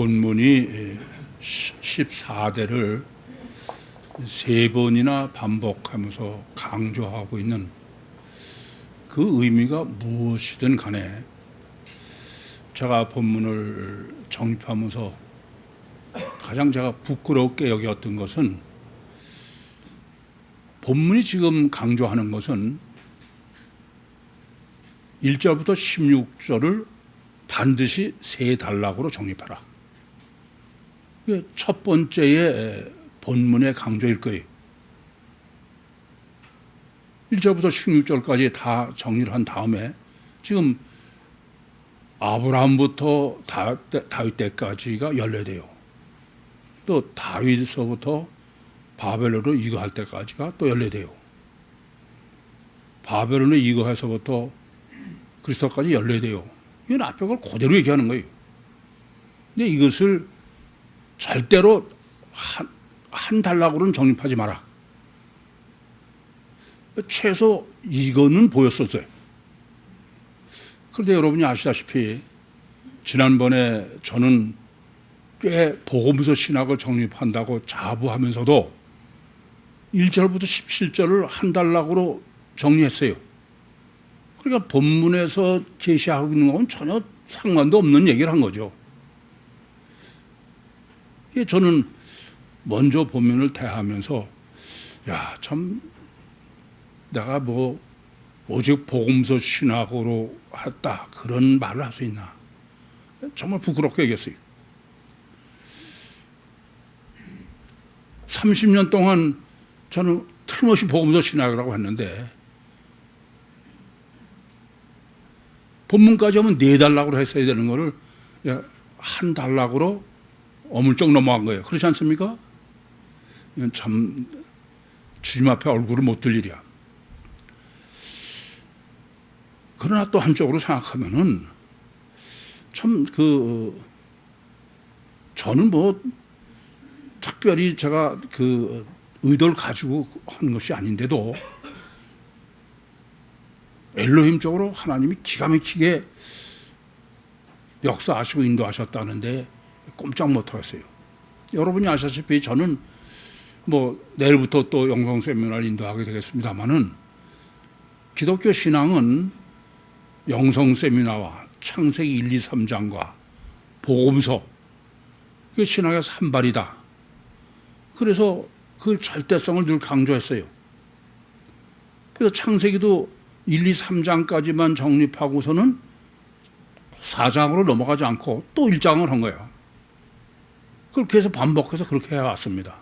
본문이 14대를 세 번이나 반복하면서 강조하고 있는 그 의미가 무엇이든 간에 제가 본문을 정립하면서 가장 제가 부끄럽게 여겼던 것은 본문이 지금 강조하는 것은 1절부터 16절을 반드시 세 단락으로 정립하라. 이게 첫 번째의 본문의 강조일 거예요. 1절부터 16절까지 다 정리를 한 다음에 지금 아브라함부터 다윗 때까지가 연례돼요. 또 다윗서부터 바벨론으로 이거할 때까지가 또 연례돼요. 바벨론에 이거해서부터 그리스도까지 연례돼요. 이건 앞에 걸 그대로 얘기하는 거예요. 근데 이것을 절대로 한 단락으로는 정립하지 마라. 최소 이거는 보였었어요. 그런데 여러분이 아시다시피 지난번에 저는 꽤 복음서 신학을 정립한다고 자부하면서도 1절부터 17절을 한 단락으로 정리했어요. 그러니까 본문에서 계시하고 있는 건 전혀 상관도 없는 얘기를 한 거죠. 저는 먼저 본문을 대하면서 참 내가 뭐 오직 복음서 신학으로 했다 그런 말을 할 수 있나 정말 부끄럽게 얘기했어요. 30년 동안 저는 틀림없이 복음서 신학이라고 했는데 본문까지 하면 4단락으로 했어야 되는 거를 한 단락으로 어물쩍 넘어간 거예요. 그렇지 않습니까? 이건 참 주님 앞에 얼굴을 못 들 일이야. 그러나 또 한쪽으로 생각하면은 참 저는 뭐 특별히 제가 그 의도를 가지고 하는 것이 아닌데도 엘로힘 쪽으로 하나님이 기가 막히게 역사하시고 인도하셨다는데 꼼짝 못하겠어요. 여러분이 아시다시피 저는 뭐 내일부터 또 영성 세미나를 인도하게 되겠습니다만은 기독교 신앙은 영성 세미나와 창세기 1, 2, 3장과 복음서 그 신앙의 산발이다. 그래서 그 절대성을 늘 강조했어요. 그래서 창세기도 1, 2, 3장까지만 정립하고서는 4장으로 넘어가지 않고 또 1장을 한 거예요. 그렇게 해서 반복해서 그렇게 해왔습니다.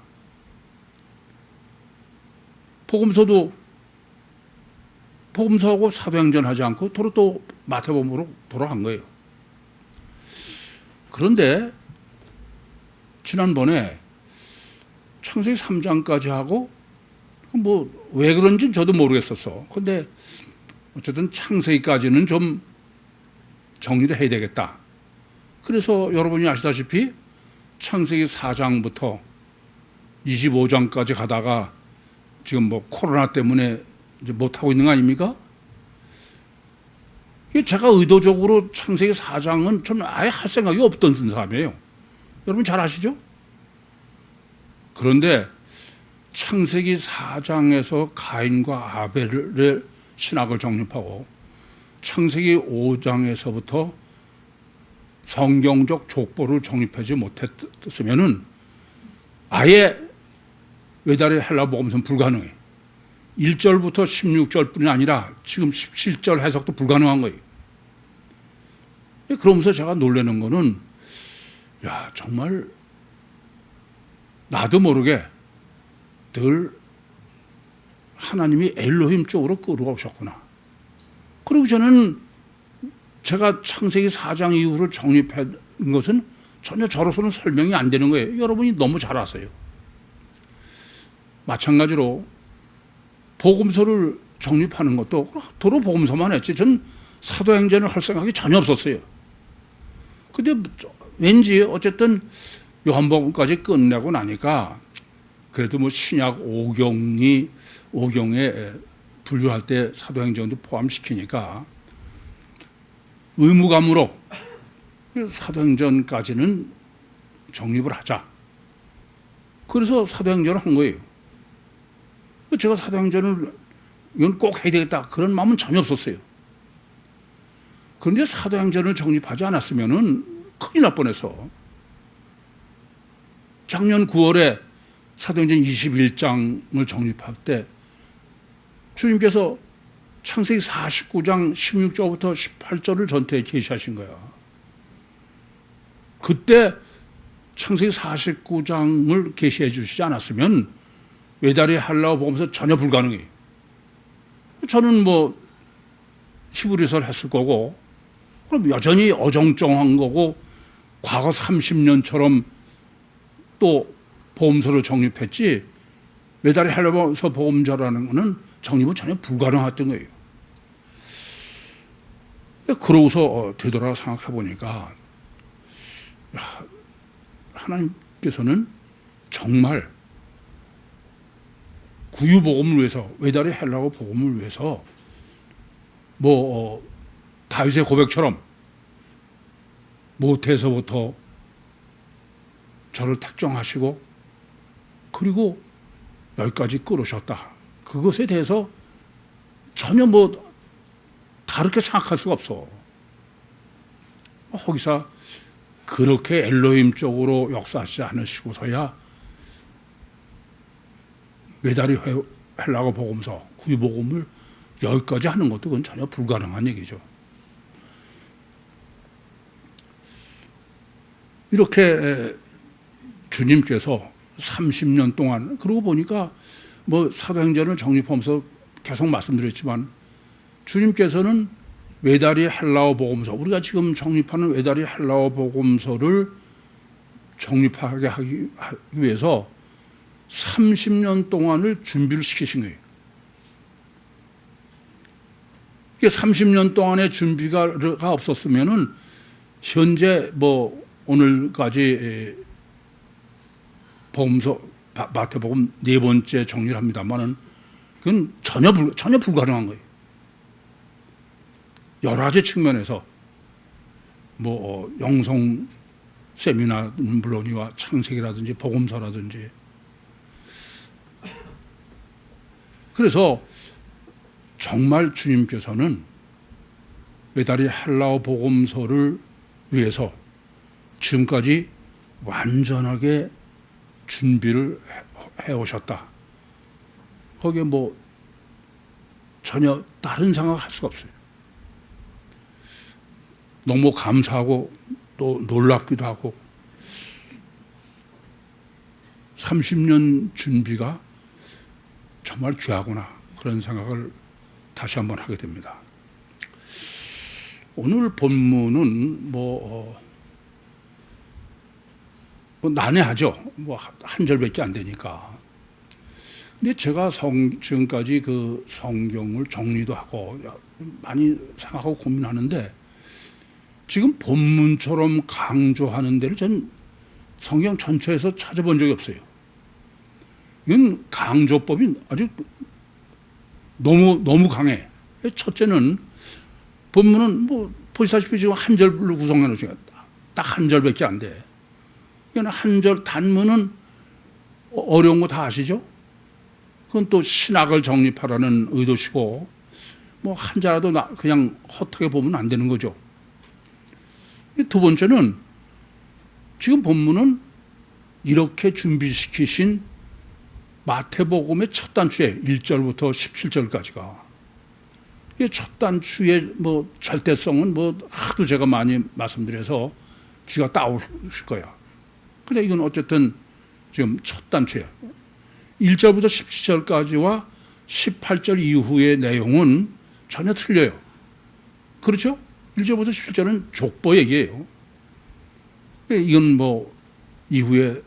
복음서하고 사도행전 하지 않고 또 마태복음으로 돌아간 거예요. 그런데 지난번에 창세기 3장까지 하고 뭐 왜 그런지 저도 모르겠었어. 근데 어쨌든 창세기까지는 좀 정리를 해야 되겠다. 그래서 여러분이 아시다시피 창세기 4장부터 25장까지 가다가 지금 뭐 코로나 때문에 이제 못하고 있는 거 아닙니까? 제가 의도적으로 창세기 4장은 저는 아예 할 생각이 없던 사람이에요. 여러분 잘 아시죠? 그런데 창세기 4장에서 가인과 아벨의 신학을 정립하고 창세기 5장에서부터 성경적 족보를 정립하지 못했으면은 아예 외달의 헬라 복음서는 불가능해. 1절부터 16절뿐이 아니라 지금 17절 해석도 불가능한 거예요. 그러면서 제가 놀라는 거는 정말 나도 모르게 늘 하나님이 엘로힘 쪽으로 끌어오셨구나. 그리고 저는 제가 창세기 4장 이후를 정립한 것은 전혀 저로서는 설명이 안 되는 거예요. 여러분이 너무 잘 아세요. 마찬가지로 복음서를 정립하는 것도 도로 복음서만 했지 전 사도행전을 할 생각이 전혀 없었어요. 근데 왠지 어쨌든 요한복음까지 끝내고 나니까 그래도 뭐 신약 5경에 분류할 때 사도행전도 포함시키니까 의무감으로 사도행전까지는 정립을 하자. 그래서 사도행전을 한 거예요. 제가 사도행전을 이건 꼭 해야 되겠다 그런 마음은 전혀 없었어요. 그런데 사도행전을 정립하지 않았으면은 큰일 날 뻔해서 작년 9월에 사도행전 21장을 정립할 때 주님께서 창세기 49장 16절부터 18절을 전체에 계시하신 거야. 그때 창세기 49장을 계시해 주시지 않았으면 외다리 할라고 보면서 전혀 불가능해요. 저는 뭐 히브리서를 했을 거고 그럼 여전히 어정쩡한 거고 과거 30년처럼 또 보험서를 정립했지 외다리 할라서 보험자라는 거는 정립은 전혀 불가능했던 거예요. 그러고서 되돌아 생각해 보니까 하나님께서는 정말 구유복음을 위해서 외다리 헬라어 복음을 위해서 다윗의 고백처럼 모태에서부터 저를 택정하시고 그리고 여기까지 끌으셨다. 그것에 대해서 전혀 다르게 생각할 수가 없어. 거기서 그렇게 엘로힘 쪽으로 역사하지 않으시고서야 외다리 헬라어 복음서 구유복음을 여기까지 하는 것도 그건 전혀 불가능한 얘기죠. 이렇게 주님께서 30년 동안 그러고 보니까 사도행전을 정립하면서 계속 말씀드렸지만 주님께서는 외다리 헬라어 복음서 우리가 지금 정립하는 외다리 헬라어 복음서를 정립하게 하기 위해서 30년 동안을 준비를 시키신 거예요. 30년 동안의 준비가 없었으면은 현재 오늘까지 복음서 마태복음 4번째 정리를 합니다만은 그건 전혀 불가능한 거예요. 여러 가지 측면에서 영성 세미나 물론이와 창세기라든지 복음서라든지 그래서 정말 주님께서는 외다리 헬라어 복음서를 위해서 지금까지 완전하게 준비를 해오셨다. 거기에 전혀 다른 생각할 수가 없어요. 너무 감사하고 또 놀랍기도 하고 30년 준비가 정말 귀하구나 그런 생각을 다시 한번 하게 됩니다. 오늘 본문은 난해하죠. 한 절밖에 안 되니까. 근데 제가 지금까지 그 성경을 정리도 하고 많이 생각하고 고민하는데 지금 본문처럼 강조하는 데를 전 성경 전체에서 찾아본 적이 없어요. 이건 강조법이 아주 너무 강해. 첫째는 본문은 보시다시피 지금 한 절로 구성해 놓으니까 딱 한 절밖에 안 돼. 한 절 단문은 어려운 거 다 아시죠? 그건 또 신학을 정립하라는 의도시고 한 자라도 그냥 헛하게 보면 안 되는 거죠. 두 번째는 지금 본문은 이렇게 준비시키신 마태복음의 첫 단추에 1절부터 17절까지가 첫 단추의 절대성은 하도 제가 많이 말씀드려서 쥐가 따오실 거야. 근데 이건 어쨌든 지금 첫 단추예요. 1절부터 17절까지와 18절 이후의 내용은 전혀 틀려요. 그렇죠? 1절부터 17절은 족보 얘기예요. 이건 이후에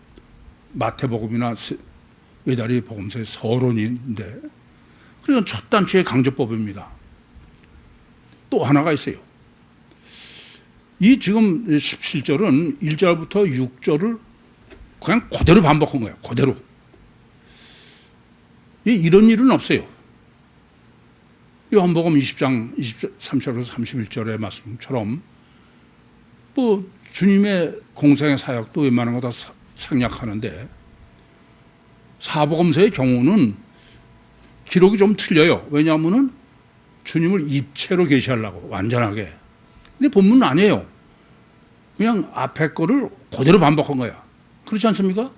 마태복음이나 외다리 복음서의 서론인데 그건 첫 단추의 강조법입니다. 또 하나가 있어요. 이 지금 17절은 1절부터 6절을 그냥 그대로 반복한 거예요. 그대로. 이런 일은 없어요. 요한복음 20장 23절에서 31절의 말씀처럼 주님의 공생의 사역도 웬만한 거 다 생략하는데 사복음서의 경우는 기록이 좀 틀려요. 왜냐하면은 주님을 입체로 계시하려고 완전하게. 근데 본문은 아니에요. 그냥 앞에 거를 그대로 반복한 거야. 그렇지 않습니까?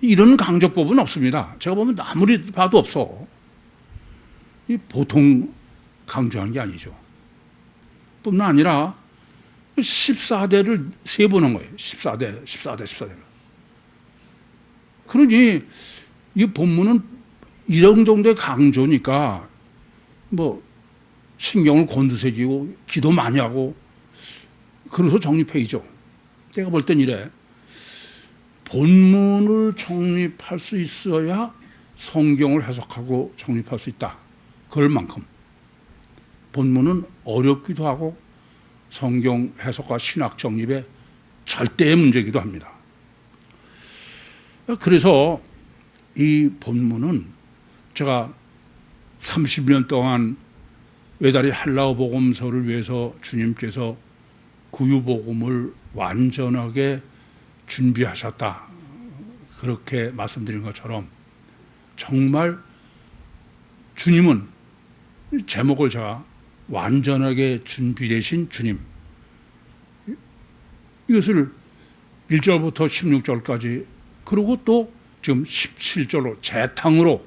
이런 강조법은 없습니다. 제가 보면 아무리 봐도 없어. 이 보통 강조한 게 아니죠. 뿐만 아니라 14대를 세 번 한 거예요. 14대. 그러니 이 본문은 이런 정도의 강조니까 뭐 신경을 곤두세우고 기도 많이 하고 그래서 정립해야죠. 내가 볼 땐 이래. 본문을 정립할 수 있어야 성경을 해석하고 정립할 수 있다. 그럴 만큼 본문은 어렵기도 하고 성경 해석과 신학 정립의 절대의 문제이기도 합니다. 그래서 이 본문은 제가 30년 동안 외다리 헬라어 복음서를 위해서 주님께서 구유복음을 완전하게 준비하셨다. 그렇게 말씀드린 것처럼 정말 주님은 제목을 제가 완전하게 준비되신 주님, 이것을 1절부터 16절까지 그리고 또 지금 17절로 재탕으로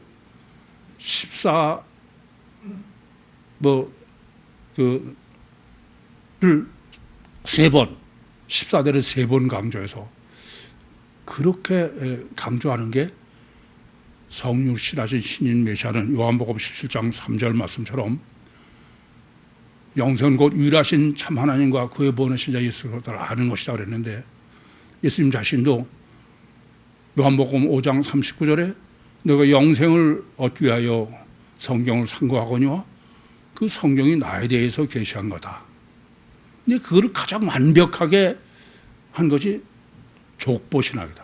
14대를 세 번 강조해서 그렇게 강조하는 게 성육신하신 신인 메시아는 요한복음 17장 3절 말씀처럼 영생은 곧 유일하신 참 하나님과 그의 보내신 자 예수 그리스도를 아는 것이다 그랬는데 예수님 자신도 요한복음 5장 39절에 너가 영생을 얻기 위하여 성경을 상고하거니와 그 성경이 나에 대해서 계시한 거다. 근데 그걸 가장 완벽하게 한 것이 족보신학이다.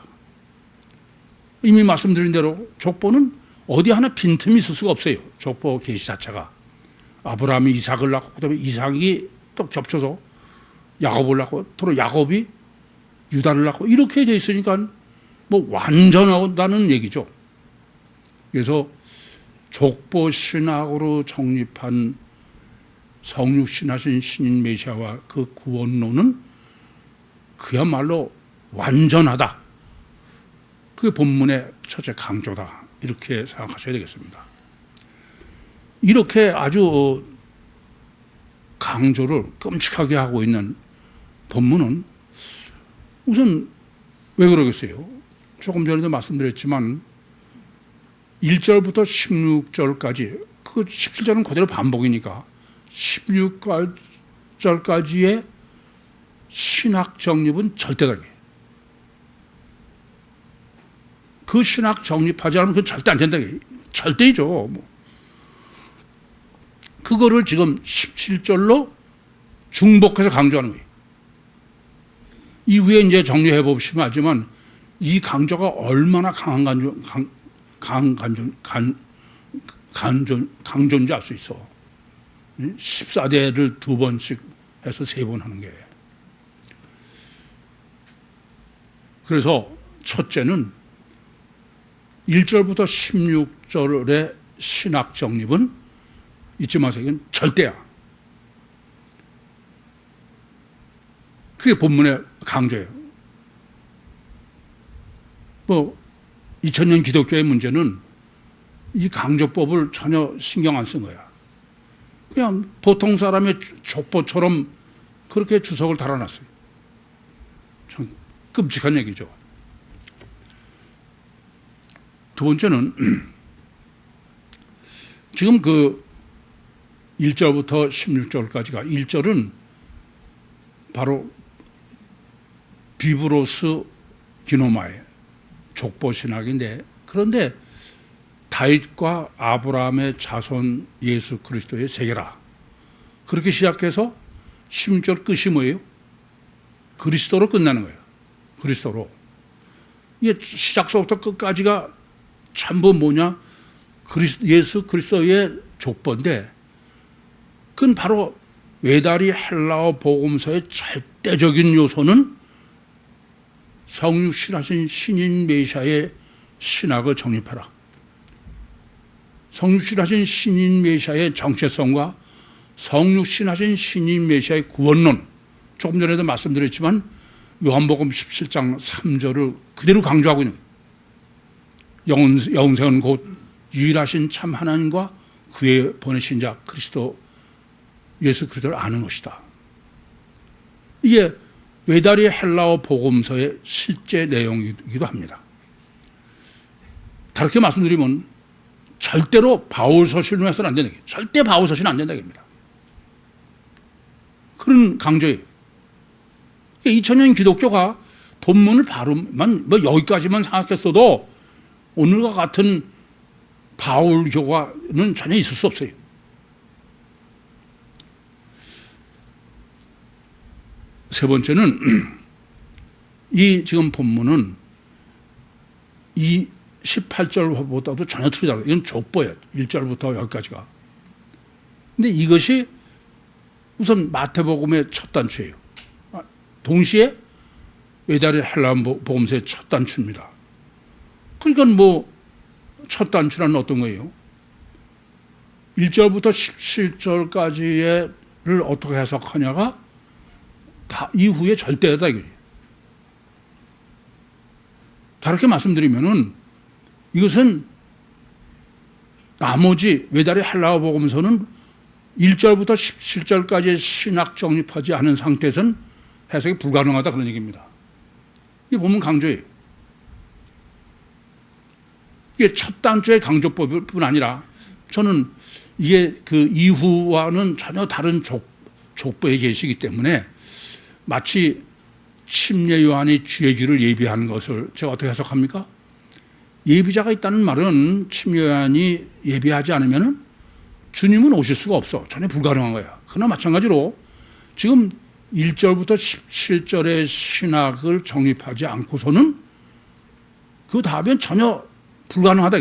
이미 말씀드린 대로 족보는 어디 하나 빈틈이 있을 수가 없어요. 족보 계시 자체가. 아브라함이 이삭을 낳고 그다음에 이삭이 또 겹쳐서 야곱을 낳고 또 야곱이 유다를 낳고 이렇게 돼 있으니까 뭐 완전하다는 얘기죠. 그래서 족보신학으로 정립한 성육신하신 신인 메시아와 그 구원론은 그야말로 완전하다. 그게 본문의 첫째 강조다. 이렇게 생각하셔야 되겠습니다. 이렇게 아주 강조를 끔찍하게 하고 있는 본문은 우선 왜 그러겠어요? 조금 전에도 말씀드렸지만 1절부터 16절까지 그 17절은 그대로 반복이니까 16절까지의 신학 정립은 절대적이에요. 그 신학 정립하지 않으면 그건 절대 안 된다. 절대이죠. 뭐. 그거를 지금 17절로 중복해서 강조하는 거예요. 이후에 이제 정리해 보시면 알지만 이 강조가 얼마나 강조인지 알 수 있어. 14대를 두 번씩 해서 세 번 하는 게. 그래서 첫째는 1절부터 16절의 신학 정립은 잊지 마세요. 이건 절대야. 그게 본문의 강조예요. 뭐 2000년 기독교의 문제는 이 강조법을 전혀 신경 안 쓴 거야. 그냥 보통 사람의 족보처럼 그렇게 주석을 달아놨어요. 참 끔찍한 얘기죠. 두 번째는 지금 그 1절부터 16절까지가 1절은 바로 비브로스 기노마의 족보신학인데 그런데 다윗과 아브라함의 자손 예수 그리스도의 세계라. 그렇게 시작해서 16절 끝이 뭐예요? 그리스도로 끝나는 거예요. 그리스도로. 이게 시작서부터 끝까지가 전부 뭐냐? 예수 그리스도의 족보인데 그건 바로 외다리 헬라어 복음서의 절대적인 요소는 성육신하신 신인 메시아의 신학을 정립하라. 성육신하신 신인 메시아의 정체성과 성육신하신 신인 메시아의 구원론, 조금 전에도 말씀드렸지만 요한복음 17장 3절을 그대로 강조하고 있는 거예요. 영생은 곧 유일하신 참 하나님과 그의 보내신 자 그리스도 예수 그리스도를 아는 것이다. 이게 외다리 헬라어 복음서의 실제 내용이기도 합니다. 다르게 말씀드리면 절대로 바울 서신으로 해서는 안 된다. 절대 바울 서신은 안 된다는 겁니다. 그런 강조예요. 2000년 기독교가 본문을 바로만 여기까지만 생각했어도 오늘과 같은 바울교가는 전혀 있을 수 없어요. 세 번째는 이 지금 본문은 이 18절보다도 전혀 틀리다. 이건 족보예요. 1절부터 여기까지가. 근데 이것이 우선 마태복음의 첫 단추예요. 동시에 외다리 헬라어 복음서의 첫 단추입니다. 그러니까 뭐 첫 단추란 어떤 거예요? 1절부터 17절까지를 어떻게 해석하냐가 다 이후에 절대다 이거예요. 다르게 말씀드리면은 이것은 나머지 외다리 헬라어 복음서는 1절부터 17절까지의 신학 정립하지 않은 상태에서는 해석이 불가능하다 그런 얘기입니다. 이게 보면 강조예요. 이게 첫 단추의 강조법뿐 아니라 저는 이게 그 이후와는 전혀 다른 족보의 계시이기 때문에 마치 침례 요한이 주의 길을 예비하는 것을 제가 어떻게 해석합니까? 예비자가 있다는 말은 침례 요한이 예비하지 않으면 주님은 오실 수가 없어. 전혀 불가능한 거야. 그러나 마찬가지로 지금 1절부터 17절의 신학을 정립하지 않고서는 그 다음엔 전혀 불가능하다.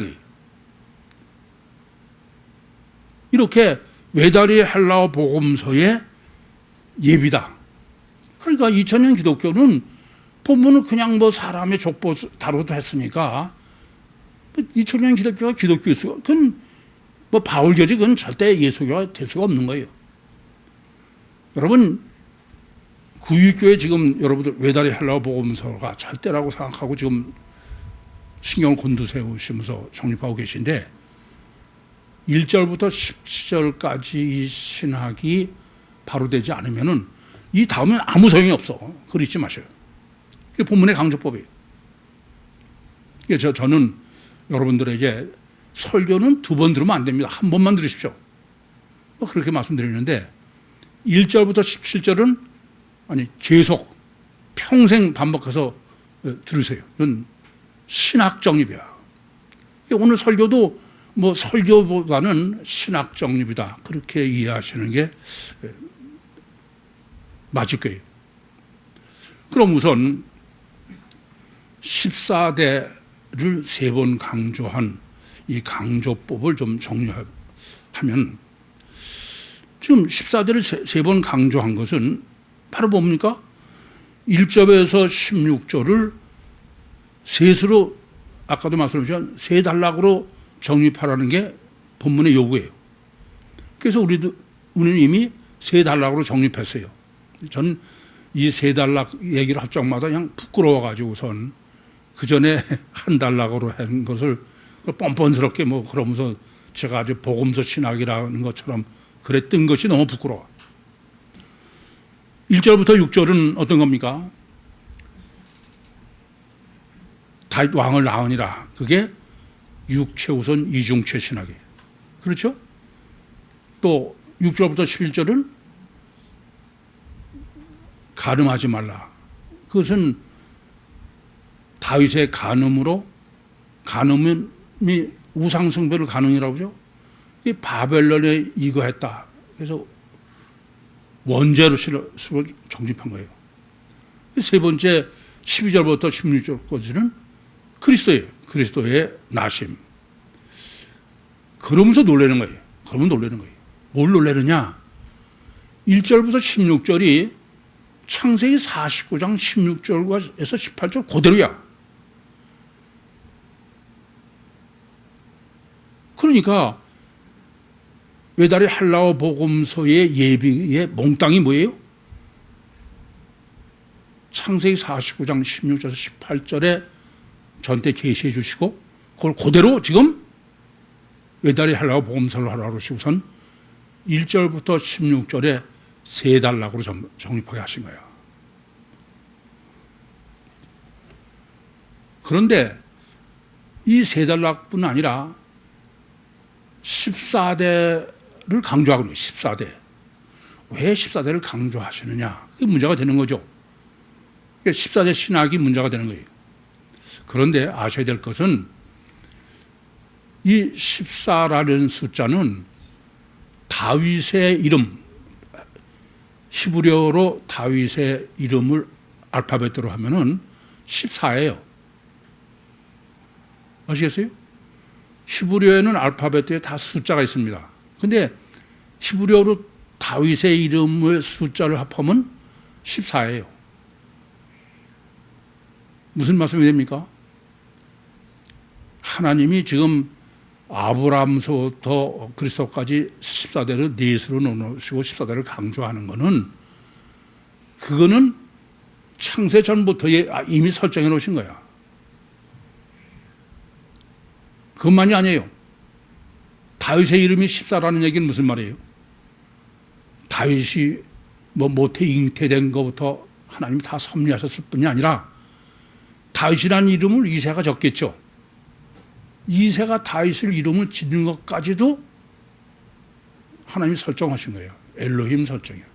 이렇게 외다리 헬라어 복음서의 예비다. 그러니까 2000년 기독교는 본문은 그냥 뭐 사람의 족보 다루도 했으니까 2000년 기독교가 기독교일 수가, 그건 뭐 바울교지 그건 절대 예수교가 될 수가 없는 거예요. 여러분 구유교회 지금 여러분들 외다리 헬라어 복음서가 절대라고 생각하고 지금 신경을 곤두세우시면서 정립하고 계신데 1절부터 17절까지 이 신학이 바로 되지 않으면은 이 다음엔 아무 소용이 없어. 그걸 잊지 마셔요. 이게 본문의 강조법이에요. 저는 여러분들에게 설교는 두 번 들으면 안 됩니다. 한 번만 들으십시오. 그렇게 말씀드리는데 1절부터 17절은 아니 계속 평생 반복해서 들으세요. 이건 신학 정립이야. 오늘 설교도 뭐 설교보다는 신학 정립이다. 그렇게 이해하시는 게 맞을 거예요. 그럼 우선 14대를 세 번 강조한 이 강조법을 좀 정리하면 지금 14대를 세 번 강조한 것은 바로 뭡니까? 1절에서 16절을 셋으로 아까도 말씀드렸지만 세 단락으로 정립하라는 게 본문의 요구예요. 그래서 우리는 이미 세 단락으로 정립했어요. 저는 이 세 단락 얘기를 할 적마다 그냥 부끄러워가지고선 그 전에 한 단락으로 한 것을 뻔뻔스럽게 뭐 그러면서 제가 아주 복음서 신학이라는 것처럼 그랬던 것이 너무 부끄러워. 1절부터 6절은 어떤 겁니까? 다윗 왕을 낳으니라. 그게 육체우선 이중체 신학이에요. 그렇죠? 또 6절부터 11절은 간음하지 말라. 그것은 다윗의 간음으로, 간음이 우상숭배를 간음이라고 하죠. 이 바벨론에 이거했다. 그래서 원죄로 정립한 거예요. 세 번째 12절부터 16절까지는 그리스도예요. 그리스도의 나심. 그러면서 놀라는 거예요. 그러면 놀라는 거예요. 뭘 놀라느냐? 1절부터 16절이 창세기 49장 16절에서 18절 그대로야. 그러니까 외다리 할라와 복음서의 예비의 몽땅이 뭐예요? 창세기 49장 16절에서 18절에 전때 계시해 주시고 그걸 그대로 지금 외다리 할라와 복음서를 하라고 그러시고선 1절부터 16절에 세 단락으로 정립하게 하신 거예요. 그런데 이 세 단락뿐 아니라 14대를 강조하고 있어요. 14대. 왜 14대를 강조하시느냐? 그게 문제가 되는 거죠. 14대 신학이 문제가 되는 거예요. 그런데 아셔야 될 것은 이 14라는 숫자는 다윗의 이름, 히브리어로 다윗의 이름을 알파벳으로 하면은 14예요. 아시겠어요? 히브리어에는 알파벳에 다 숫자가 있습니다. 근데 히브리어로 다윗의 이름의 숫자를 합하면 14예요. 무슨 말씀이 됩니까? 하나님이 지금 아브라함서부터 그리스도까지 14대를 넷으로 나누시고 14대를 강조하는 것은 그거는 창세 전부터 이미 설정해 놓으신 거야. 그것만이 아니에요. 다윗의 이름이 14라는 얘기는 무슨 말이에요? 다윗이 모태 잉태된 것부터 하나님이 다 섭리하셨을 뿐이 아니라 다윗이라는 이름을 이새가 적겠죠. 이새가 다윗을 이름을 짓는 것까지도 하나님이 설정하신 거예요. 엘로힘 설정이에요.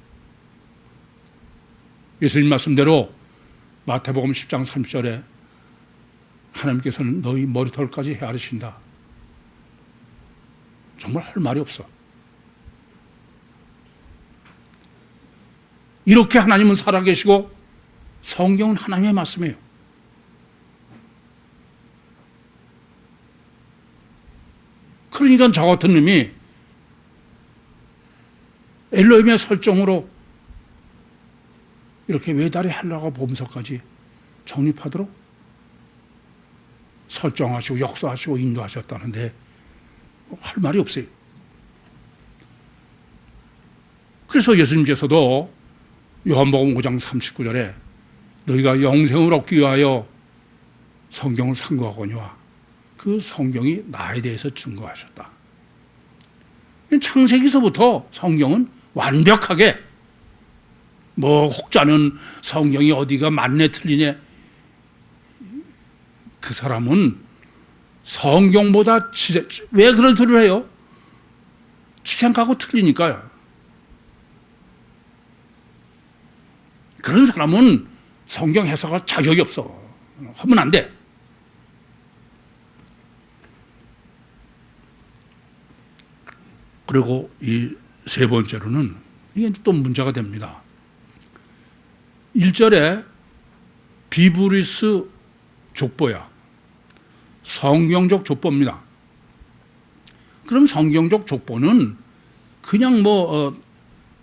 예수님 말씀대로 마태복음 10장 30절에 하나님께서는 너희 머리털까지 헤아리신다. 정말 할 말이 없어. 이렇게 하나님은 살아계시고 성경은 하나님의 말씀이에요. 그러니까 저 같은 놈이 엘로힘의 설정으로 이렇게 외다리 할라가 보면서까지 정립하도록 설정하시고 역사하시고 인도하셨다는데 할 말이 없어요. 그래서 예수님께서도 요한복음 5장 39절에 너희가 영생을 얻기 위하여 성경을 상고하거니와 그 성경이 나에 대해서 증거하셨다. 창세기서부터 성경은 완벽하게 혹자는 성경이 어디가 맞네 틀리네, 그 사람은 성경보다 왜 그런 소리를 해요? 지생하고 틀리니까요. 그런 사람은 성경 해석할 자격이 없어. 하면 안 돼. 그리고 이 세 번째로는 이게 또 문제가 됩니다. 1절에 비브리스 족보야. 성경적 족보입니다. 그럼 성경적 족보는 그냥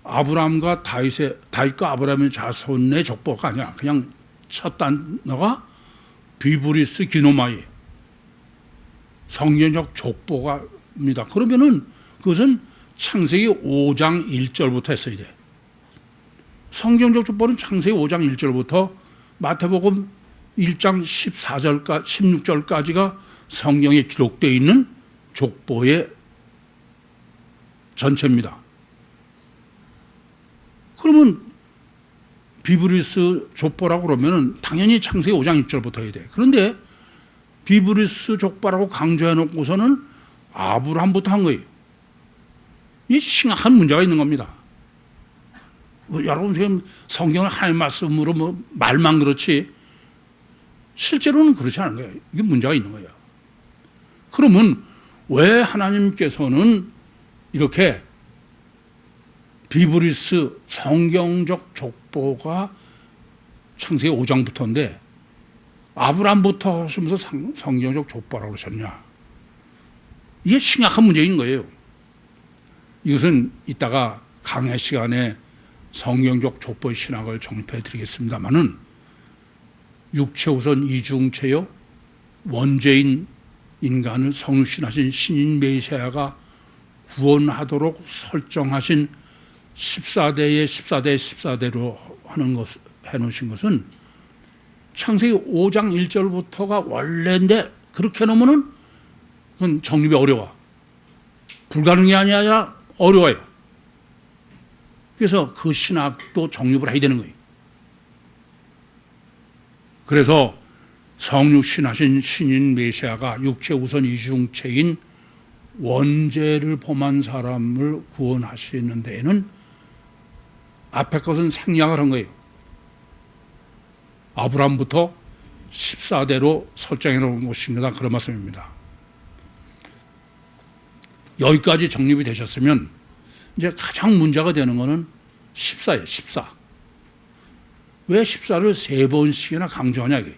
아브라함과 다윗과 아브라함의 자손의 족보가 아니라 그냥 첫 단어가 비브리스 기노마이, 성경적 족보가입니다. 그러면은 그것은 창세기 5장 1절부터 했어야 돼. 성경적 족보는 창세기 5장 1절부터 마태복음 1장 16절까지가 성경에 기록되어 있는 족보의 전체입니다. 그러면 비브리스 족보라고 그러면 당연히 창세기 5장 1절부터 해야 돼. 그런데 비브리스 족보라고 강조해 놓고서는 아브라함부터 한 거예요. 이 심각한 문제가 있는 겁니다. 여러분 지금 성경을 하나님 말씀으로 말만 그렇지 실제로는 그렇지 않은 거예요. 이게 문제가 있는 거예요. 그러면 왜 하나님께서는 이렇게 비브리스 성경적 족보가 창세기 5장부터인데 아브라함부터 하시면서 성경적 족보라고 그러셨냐? 이게 심각한 문제인 거예요. 이것은 이따가 강해 시간에 성경적 족보의 신학을 정립해 드리겠습니다마는 육체우선 이중체요 원죄인 인간을 성육신하신 신인 메시아가 구원하도록 설정하신 14대의 14대 14대로 하는 것, 해놓으신 것은 창세기 5장 1절부터가 원래인데 그렇게 놓으면은 그건 정립이 어려워. 불가능이 아니라 어려워요. 그래서 그 신학도 정립을 해야 되는 거예요. 그래서 성육신하신 신인 메시아가 육체 우선 이중체인 원죄를 범한 사람을 구원하시는 데에는 앞에 것은 생략을 한 거예요. 아브라함부터 14대로 설정해 놓은 것입니다. 그런 말씀입니다. 여기까지 정립이 되셨으면 이제 가장 문제가 되는 것은 14예요. 14. 왜 14를 3번씩이나 강조하냐 이게.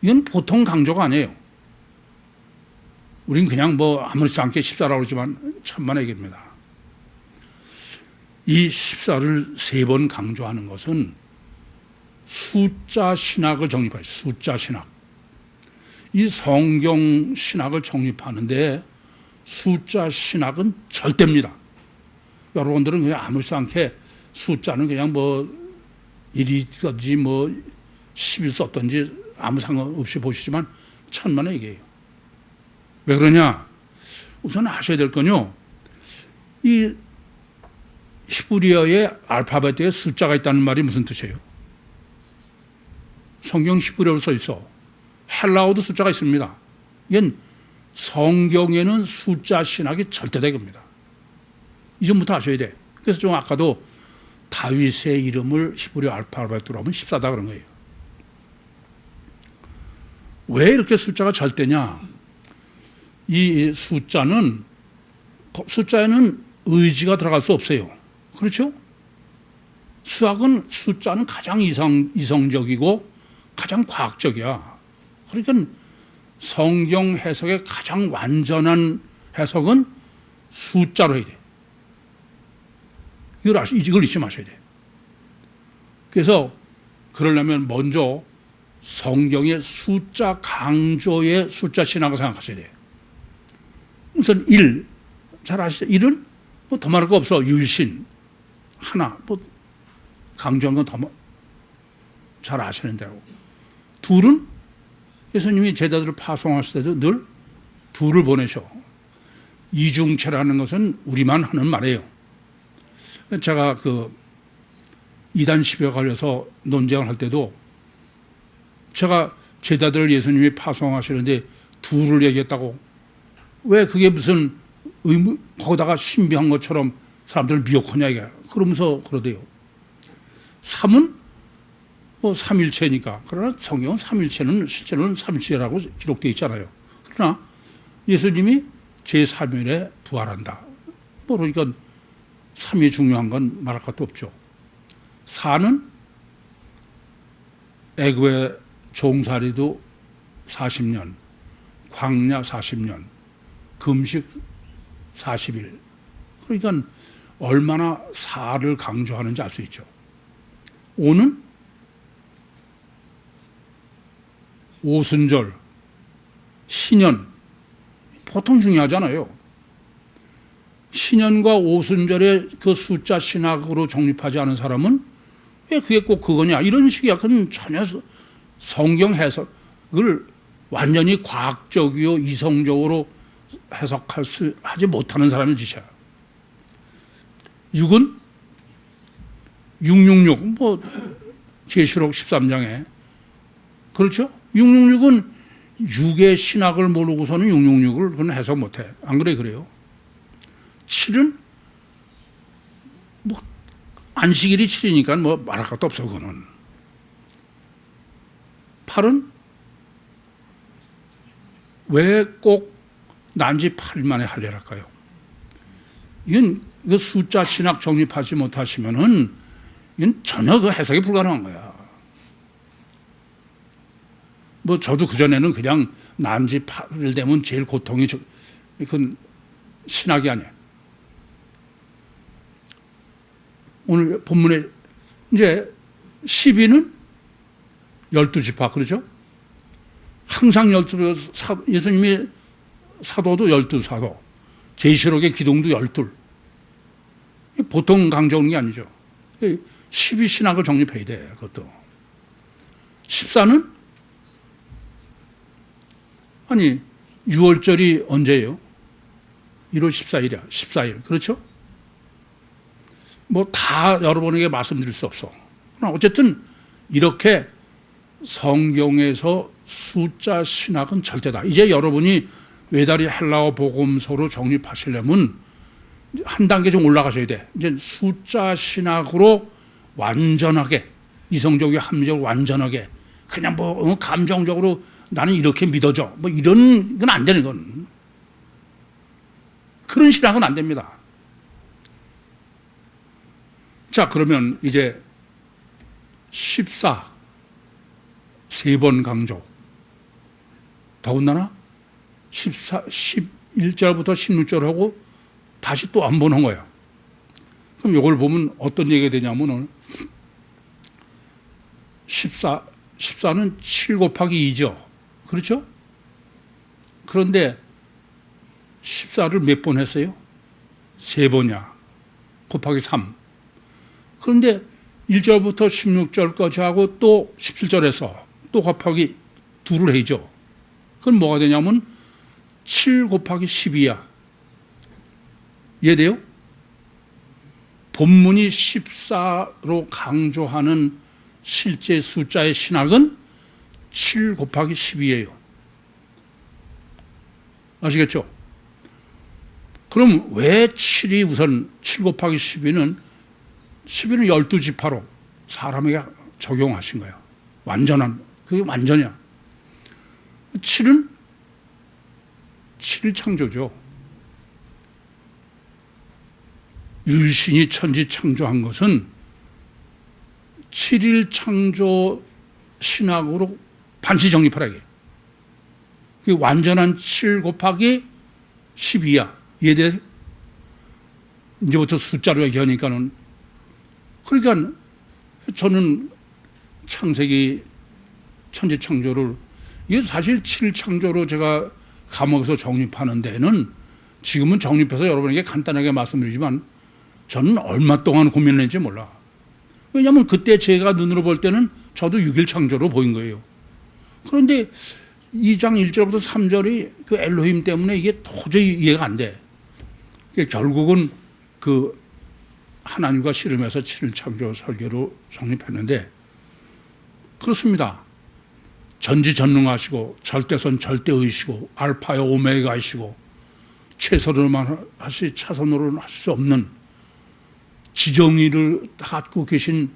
이건 보통 강조가 아니에요. 우린 그냥 뭐 아무렇지 않게 14라고 그러지만 천만의 얘기입니다. 이 14를 3번 강조하는 것은 숫자 신학을 정립하죠. 숫자 신학. 이 성경 신학을 정립하는데 숫자 신학은 절대입니다. 여러분들은 그냥 아무렇지 않게 숫자는 그냥 뭐 1이든지 뭐 10일 썼든지 아무 상관없이 보시지만 천만의 얘기예요. 왜 그러냐? 우선 아셔야 될 건요. 이 히브리어의 알파벳에 숫자가 있다는 말이 무슨 뜻이에요? 성경 히브리어로 써 있어. 헬라어도 숫자가 있습니다. 이건 성경에는 숫자 신학이 절대다 이겁니다. 이전부터 아셔야 돼. 그래서 좀 아까도 다윗의 이름을 히브리어 알파벳으로 하면 14다 그런 거예요. 왜 이렇게 숫자가 절대냐? 이 숫자에는 의지가 들어갈 수 없어요. 그렇죠? 숫자는 가장 이성적이고 가장 과학적이야. 그러니까 성경 해석의 가장 완전한 해석은 숫자로 해야 돼. 이걸 잊지 마셔야 돼. 그래서 그러려면 먼저 성경의 숫자 강조의 숫자 신학을 생각하셔야 돼요. 우선 1, 잘 아시죠? 1은 뭐 더 말할 거 없어. 유신, 하나, 뭐 강조한 건 더 잘 아시는 대로. 2은 예수님이 제자들을 파송하실 때도 늘 2를 보내셔. 이중체라는 것은 우리만 하는 말이에요. 제가 그 이단 시비에 걸려서 논쟁을 할 때도 제가 제자들을 예수님이 파송하시는데 2를 얘기했다고. 왜 그게 무슨 거기다가 신비한 것처럼 사람들을 미혹하냐 이게. 그러면서 그러대요. 3은 뭐 삼일체니까. 그러나 성경은 삼일체는 실제로는 삼일체라고 기록되어 있잖아요. 그러나 예수님이 제3일에 부활한다. 뭐 그러니까 3이 중요한 건 말할 것도 없죠. 4는 애굽의 종살이도 40년, 광야 40년, 금식 40일. 그러니까 얼마나 4를 강조하는지 알 수 있죠. 5는 오순절, 신년. 보통 중요하잖아요. 신년과 오순절의 그 숫자 신학으로 정립하지 않은 사람은 왜 그게 꼭 그거냐 이런 식의 약간 전혀 성경 해석을 완전히 과학적이요 이성적으로 하지 못하는 사람의 짓이야. 6은 666 뭐 계시록 13장에 그렇죠? 666은 6의 신학을 모르고서는 666을 그건 해석 못해. 안 그래? 그래요? 7은 뭐 안식일이 7이니까 뭐 말할 것도 없어 그거는. 8은 왜 꼭 난지 8일 만에 할례랄까요? 이건 그 숫자 신학 정립하지 못하시면은 이건 전혀 그 해석이 불가능한 거야. 뭐 저도 그전에는 그냥 난지 8일 되면 제일 고통이 그건 신학이 아니에요. 오늘 본문에 이제 12는 12지파, 그렇죠? 항상 12, 예수님이 사도도 12사도, 계시록의 기둥도 12. 보통 강조하는 게 아니죠. 12신학을 정립해야 돼, 그것도. 14는? 아니, 6월절이 언제예요? 1월 14일이야. 14일. 그렇죠? 뭐 다 여러분에게 말씀드릴 수 없어. 어쨌든 이렇게 성경에서 숫자 신학은 절대다. 이제 여러분이 외다리 헬라어 복음서로 정립하시려면 한 단계 좀 올라가셔야 돼. 이제 숫자 신학으로 완전하게, 이성적이고 합리적으로 완전하게, 그냥 뭐 감정적으로 나는 이렇게 믿어져, 뭐 이런 건 안 되는 건. 그런 신학은 안 됩니다. 자, 그러면 이제 14 세 번 강조. 더군다나 11절부터 16절 하고 다시 또 한 번 한 거예요. 그럼 이걸 보면 어떤 얘기가 되냐면 14는 7 곱하기 2죠. 그렇죠? 그런데 14를 몇 번 했어요? 3번이야. 곱하기 3. 그런데 1절부터 16절까지 하고 또 17절에서 또 곱하기 2를 해죠. 그건 뭐가 되냐면 7 곱하기 12야. 이해돼요? 본문이 14로 강조하는 실제 숫자의 신학은 7 곱하기 12예요. 아시겠죠? 그럼 왜 7이 우선 7 곱하기 12는 12지파로 사람에게 적용하신 거예요. 완전한, 그게 완전이야. 7은 7일 창조죠. 율신이 천지 창조한 것은 7일 창조 신학으로 반드시 정립하라게. 그게 완전한 7 곱하기 12야. 이해돼? 이제부터 숫자로 얘기하니까는. 그러니까 저는 창세기 천지 창조를, 이게 사실 7일 창조로 제가 감옥에서 정립하는 데는 지금은 정립해서 여러분에게 간단하게 말씀드리지만 저는 얼마 동안 고민을 했는지 몰라. 왜냐하면 그때 제가 눈으로 볼 때는 저도 6일 창조로 보인 거예요. 그런데 2장 1절부터 3절이 그 엘로힘 때문에 이게 도저히 이해가 안 돼. 결국은 그 하나님과 씨름해서 7일 창조 설계로 정립했는데 그렇습니다. 전지전능하시고 절대선 절대의시고 알파요 오메가이시고 최선으로만 하시 차선으로는 할 수 없는 지정의를 갖고 계신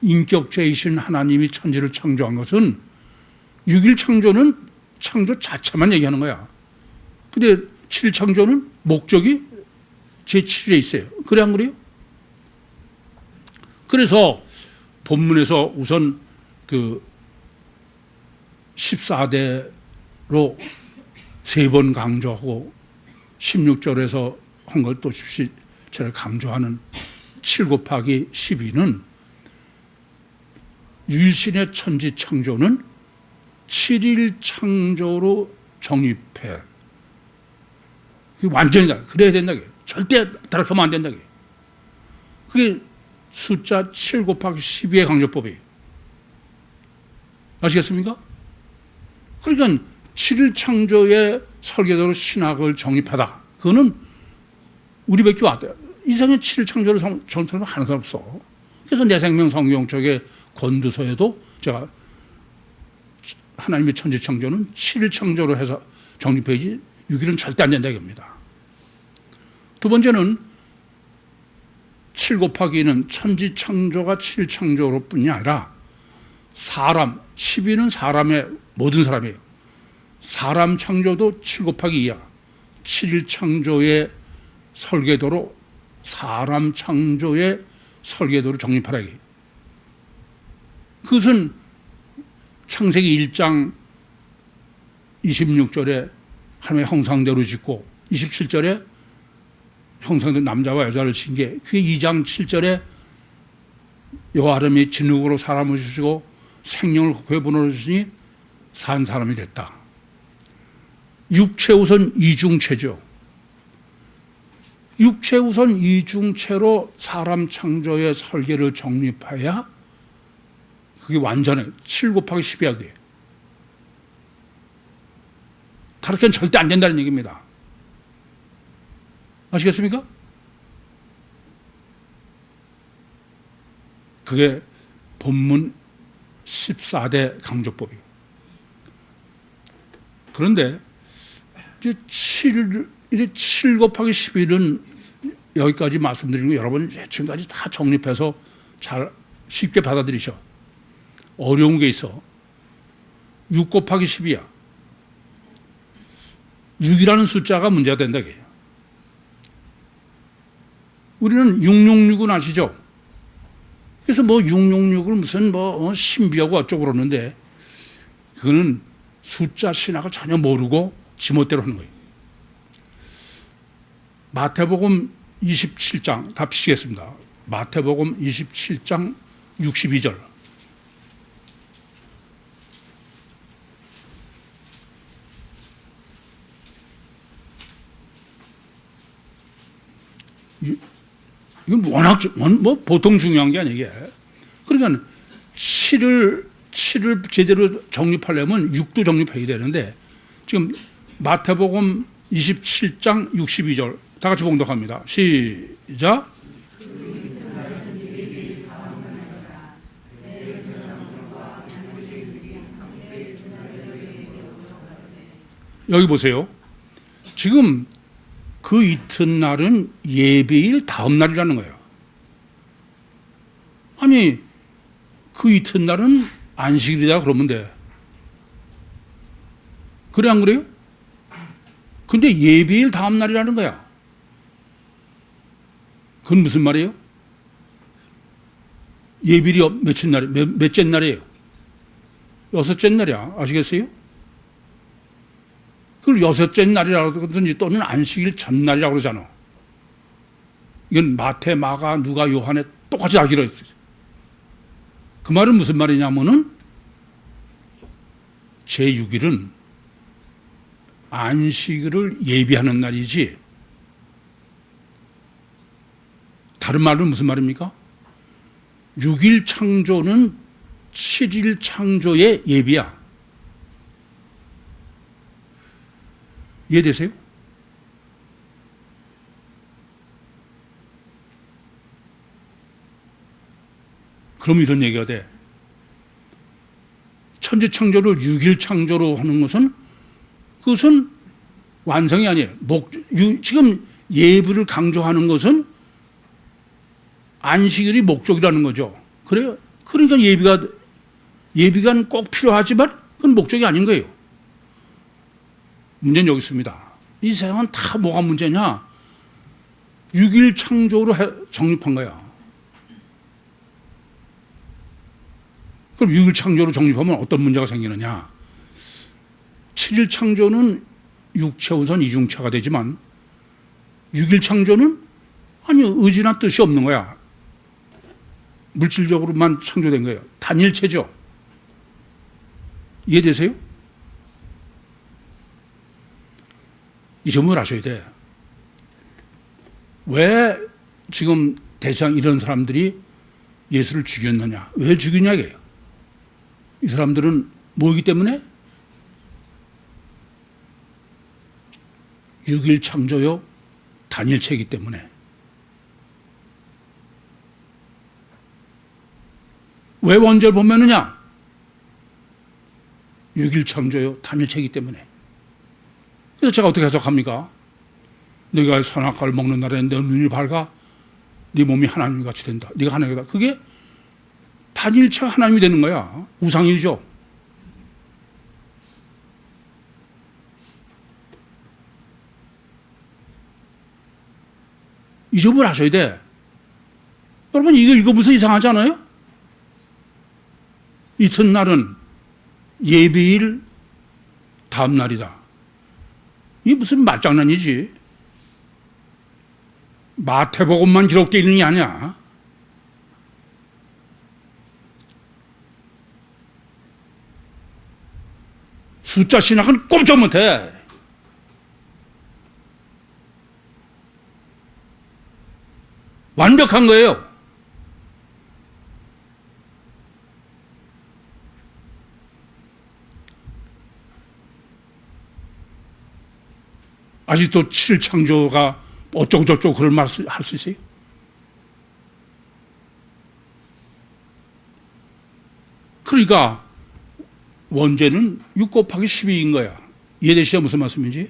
인격체이신 하나님이 천지를 창조한 것은 6일 창조는 창조 자체만 얘기하는 거야. 근데 7일 창조는 목적이 제7일에 있어요. 그래 안 그래요? 그래서 본문에서 우선 그 14대로 3번 강조하고 16절에서 한 걸 또 17절에 강조하는 7 곱하기 12는 율신의 천지 창조는 7일 창조로 정립해. 완전이다. 그래야 된다. 절대 타락하면 안 된다. 그게 숫자 7 곱하기 12의 강조법이에요. 아시겠습니까? 그러니까 7일 창조의 설계도로 신학을 정립하다. 그거는 우리밖에 왔대요. 이 세상에 7일 창조를 정립하는 하는 사람 없어. 그래서 내 생명 성경 쪽에 권두서에도 제가 하나님의 천지 창조는 7일 창조로 해서 정립해야지 6일은 절대 안 된다 이겁니다. 두 번째는 7 곱하기는 천지 창조가 7일 창조로 뿐이 아니라 사람, 12는 사람의 모든 사람이에요. 사람 창조도 7 곱하기 2야. 7일 창조의 설계도로 사람 창조의 설계도를 정립하라. 그것은 창세기 1장 26절에 하나님의 형상대로 짓고 27절에 형상대로 남자와 여자를 진 게 그게 2장 7절에 여호와 하나님이 진흙으로 사람을 주시고 생명을 그에 불어넣으시니 산 사람이 됐다. 육체 우선 이중체죠. 육체 우선 이중체로 사람 창조의 설계를 정립해야 그게 완전해. 7 곱하기 10이야 그게. 다르게는 절대 안 된다는 얘기입니다. 아시겠습니까? 그게 본문 14대 강조법이에요. 그런데 이제 7 곱하기 11은 여기까지 말씀드린 거 여러분 지금까지 다 정립해서 잘 쉽게 받아들이셔. 어려운 게 있어. 6 곱하기 10이야. 6이라는 숫자가 문제가 된다. 우리는 666은 아시죠? 그래서 뭐 666을 무슨 뭐 신비하고 어쩌고 그러는데 그거는 숫자 신학을 전혀 모르고 지멋대로 하는 거예요. 마태복음 27장 다 피시겠습니다. 마태복음 27장 62절. 이건 워낙 뭐 보통 중요한 게 아니게. 그러니까 7을 제대로 정립하려면 6도 정립해야 되는데 지금 마태복음 27장 62절 다 같이 봉독합니다. 시작. 여기 보세요. 지금 그 이튿날은 예배일 다음 날이라는 거예요. 아니 그 이튿날은 안식일이다 그러면 돼. 그래 안 그래요? 근데 예배일 다음 날이라는 거야. 그건 무슨 말이에요? 예배일이 몇째 날이에요? 몇째 날이에요? 6째 날이야. 아시겠어요? 그걸 6째 날이라고 그러든지 또는 안식일 전날이라고 그러잖아. 이건 마태, 마가, 누가, 요한에 똑같이 다 기록했어요. 그 말은 무슨 말이냐면은 제6일은 안식일을 예비하는 날이지. 다른 말은 무슨 말입니까? 6일 창조는 7일 창조의 예비야. 이해되세요? 그럼 이런 얘기가 돼. 천지 창조를 6일 창조로 하는 것은 그것은 완성이 아니에요. 지금 예비를 강조하는 것은 안식일이 목적이라는 거죠. 그래요? 그러니까 예비가 꼭 필요하지만 그건 목적이 아닌 거예요. 문제는 여기 있습니다. 이 세상은 다 뭐가 문제냐? 6일 창조로 정립한 거야. 그럼 6일 창조로 정립하면 어떤 문제가 생기느냐? 7일 창조는 육체 우선 이중체가 되지만 6일 창조는 아니 의지나 뜻이 없는 거야. 물질적으로만 창조된 거예요. 단일체죠. 이해되세요? 이 점을 아셔야 돼. 왜 지금 대장 이런 사람들이 예수를 죽였느냐? 왜 죽이냐 이게요. 이 사람들은 뭐이기 때문에? 6일 창조요 단일체이기 때문에. 왜 원죄를 범했느냐? 6일 창조요 단일체이기 때문에. 그래서 제가 어떻게 해석합니까? 네가 선악과를 먹는 날에 내 눈이 밝아 네 몸이 하나님같이 된다. 네가 하나님이다. 그게 단일체 하나님이 되는 거야. 우상이죠. 이 점을 아셔야 돼. 여러분 이거 읽어보면서 이상하지 않아요? 이튿날은 예배일 다음 날이다. 이게 무슨 말장난이지? 마태복음만 기록되어 있는 게 아니야. 숫자 신학은 꼼짝 못해. 완벽한 거예요. 아직도 7창조가 어쩌고저쩌고 그런 말 할 수 있어요? 그러니까 원죄는 6 곱하기 12인 거야. 이해되시죠? 무슨 말씀인지?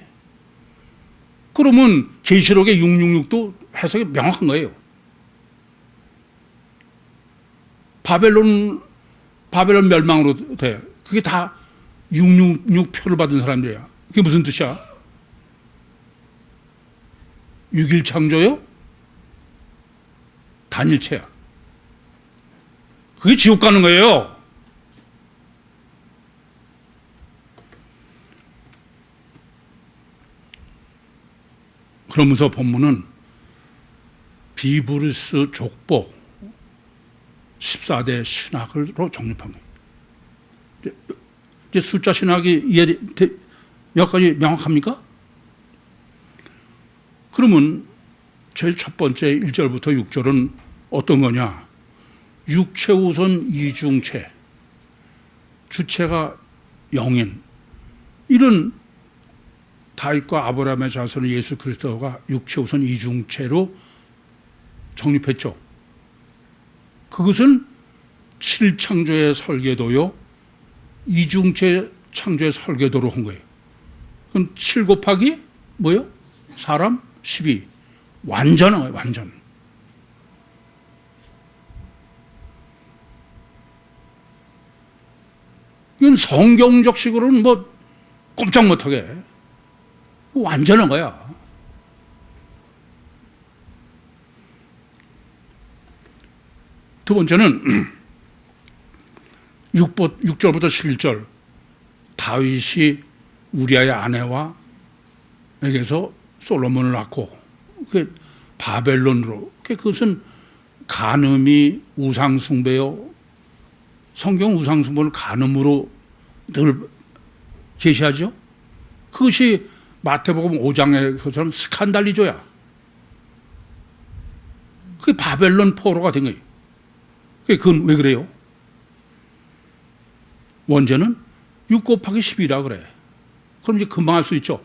그러면 계시록의 666도 해석이 명확한 거예요. 바벨론 멸망으로 돼. 그게 다 666 표를 받은 사람들이야. 그게 무슨 뜻이야? 6일 창조요? 단일체야. 그게 지옥 가는 거예요. 그러면서 본문은 비브루스 족보 14대 신학으로 정립한 거예요. 이제 숫자 신학이 여기까지 명확합니까? 그러면 제일 첫 번째 1절부터 6절은 어떤 거냐? 육체 우선 이중체, 주체가 영인, 이런 다윗과 아브라함의 자손의 예수 그리스도가 육체 우선 이중체로 정립했죠. 그것은 7창조의 설계도요, 이중체 창조의 설계도로 한 거예요. 그럼 7 곱하기 뭐요? 사람 12. 완전한 거예요, 완전. 이건 성경적 식으로는 뭐 꼼짝 못하게 완전한 거야. 두 번째는 6절부터 11절 다윗이 우리아의 아내와 에게서 솔로몬을 낳고 그 바벨론으로, 그것은 간음이 우상숭배요. 성경 우상숭배를 간음으로 늘 계시하죠. 그것이 마태복음 5장의 것처럼 스칸달리조야. 그게 바벨론 포로가 된 거예요. 그건 왜 그래요? 원죄는 6 곱하기 10이라 그래. 그럼 이제 금방 할 수 있죠.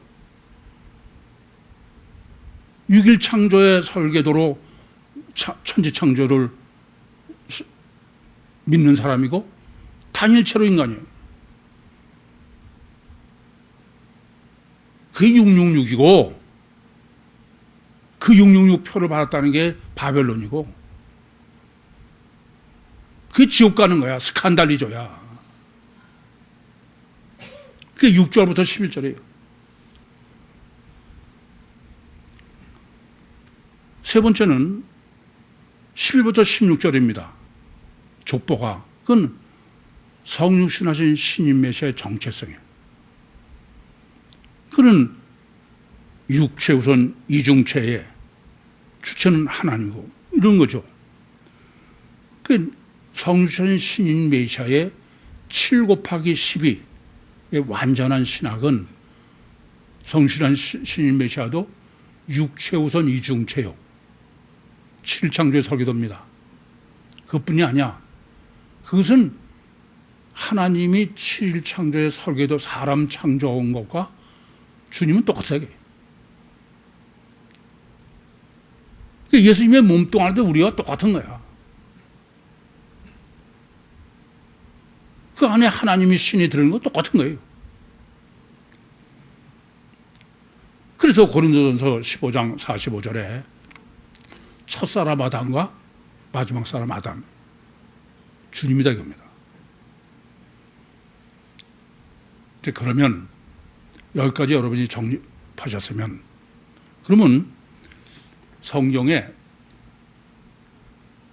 6일 창조의 설계도로 천지 창조를 믿는 사람이고 단일체로 인간이에요. 그게 666이고 그 666 표를 받았다는 게 바벨론이고 그게 지옥 가는 거야. 스칸달리조야. 그게 6절부터 11절이에요. 세 번째는 11부터 16절입니다. 족보가. 그건 성육신하신 신인 메시아의 정체성이에요. 그는 육체 우선 이중체의 주체는 하나님이고 이런 거죠. 그 성육신하신 신인 메시아의 7 곱하기 12의 완전한 신학은 성육신하신 신인 메시아도 육체 우선 이중체요. 7창조의 설계도입니다. 그것뿐이 아니야. 그것은 하나님이 7일 창조의 설계도 사람 창조한 것과 주님은 똑같아요. 예수님의 몸뚱아리도 우리와 똑같은 거야. 그 안에 하나님이 신이 들은 건 똑같은 거예요. 그래서 고린도전서 15장 45절에 첫사람 아담과 마지막 사람 아담, 주님이다 이겁니다. 이제 그러면 여기까지 여러분이 정립하셨으면, 그러면 성경에